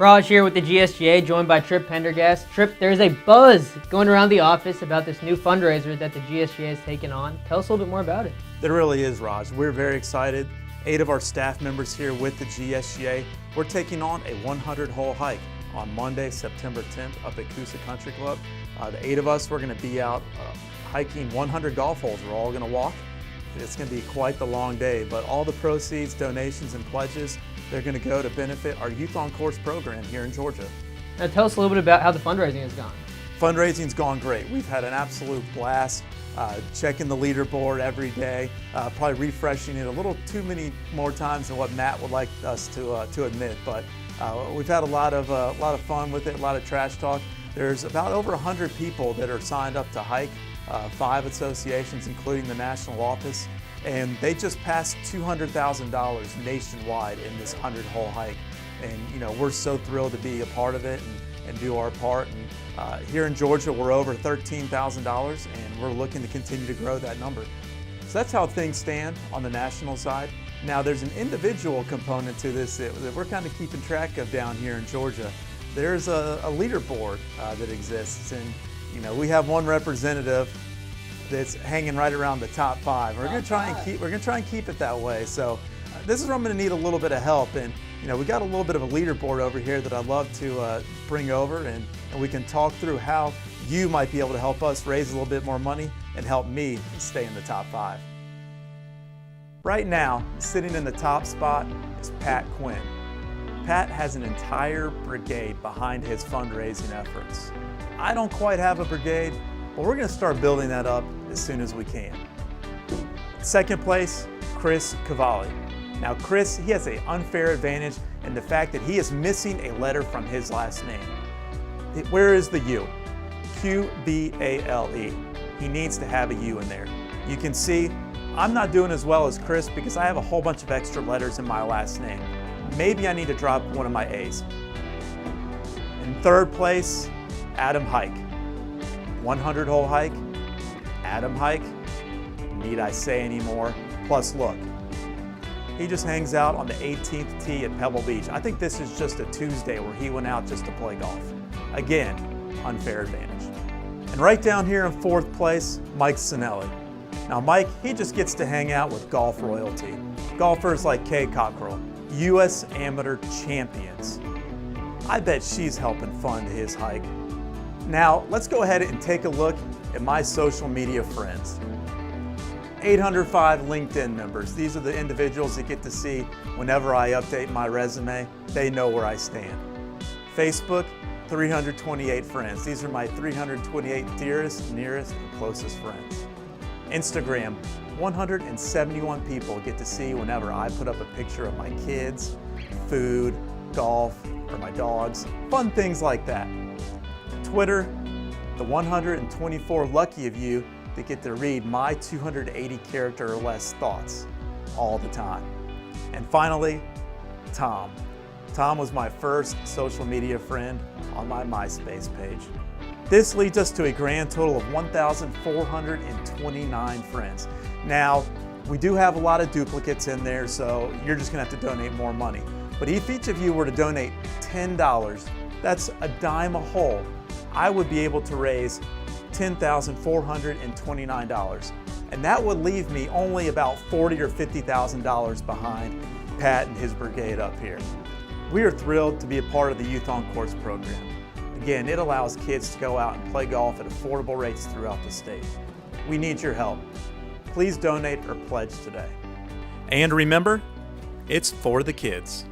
Raj here with the GSGA, joined by Trip Pendergast. Trip, there's a buzz going around the office about this new fundraiser that the GSGA has taken on. Tell us a little bit more about it. There really is, Raj. We're very excited. 8 of our staff members here with the GSGA. We're taking on a 100-hole hike on Monday, September 10th up at Coosa Country Club. The 8 of us, we're going to be out hiking 100 golf holes. We're all going to walk. It's going to be quite the long day, but all the proceeds, donations, and pledges, they're going to go to benefit our Youth on Course program here in Georgia. Now tell us a little bit about how the fundraising has gone. Fundraising's gone great. We've had an absolute blast. Checking the leaderboard every day, probably refreshing it a little too many more times than what Matt would like us to admit, but we've had a lot of fun with it, a lot of trash talk. There's about over 100 people that are signed up to hike, 5 associations including the national office, and they just passed $200,000 nationwide in this 100-hole hike. And you know, we're so thrilled to be a part of it and do our part. And here in Georgia, we're over $13,000, and we're looking to continue to grow that number. So that's how things stand on the national side. Now, there's an individual component to this that we're kind of keeping track of down here in Georgia. There's a leaderboard that exists, and you know, we have one representative that's hanging right around the top 5. We're going to try and keep it that way. So this is where I'm going to need a little bit of help, and you know, we got a little bit of a leaderboard over here that I'd love to bring over, and we can talk through how you might be able to help us raise a little bit more money and help me stay in the top 5. Right now, sitting in the top spot is Pat Quinn. Pat has an entire brigade behind his fundraising efforts. I don't quite have a brigade, but we're going to start building that up as soon as we can. Second place, Chris Cavalli. Now Chris, he has an unfair advantage in the fact that he is missing a letter from his last name. Where is the U? Q-B-A-L-E. He needs to have a U in there. You can see I'm not doing as well as Chris because I have a whole bunch of extra letters in my last name. Maybe I need to drop one of my A's. In third place, Adam Hike. 100-hole hike, Adam Hike. Need I say any more? Plus look, he just hangs out on the 18th tee at Pebble Beach. I think this is just a Tuesday where he went out just to play golf. Again, unfair advantage. And right down here in fourth place, Mike Sinelli. Now Mike, he just gets to hang out with golf royalty. Golfers like Kay Cockrell, U.S. amateur champions. I bet she's helping fund his hike. Now, let's go ahead and take a look at my social media friends. 805 LinkedIn members. These are the individuals that get to see whenever I update my resume. They know where I stand. Facebook, 328 friends. These are my 328 dearest, nearest, and closest friends. Instagram, 171 people get to see whenever I put up a picture of my kids, food, golf, or my dogs, fun things like that. Twitter, the 124 lucky of you that get to read my 280 character or less thoughts all the time. And finally, Tom. Tom was my first social media friend on my MySpace page. This leads us to a grand total of 1,429 friends. Now, we do have a lot of duplicates in there, so you're just gonna have to donate more money. But if each of you were to donate $10, that's a dime a hole. I would be able to raise $10,429. And that would leave me only about $40,000 or $50,000 behind Pat and his brigade up here. We are thrilled to be a part of the Youth on Course program. Again, it allows kids to go out and play golf at affordable rates throughout the state. We need your help. Please donate or pledge today. And remember, it's for the kids.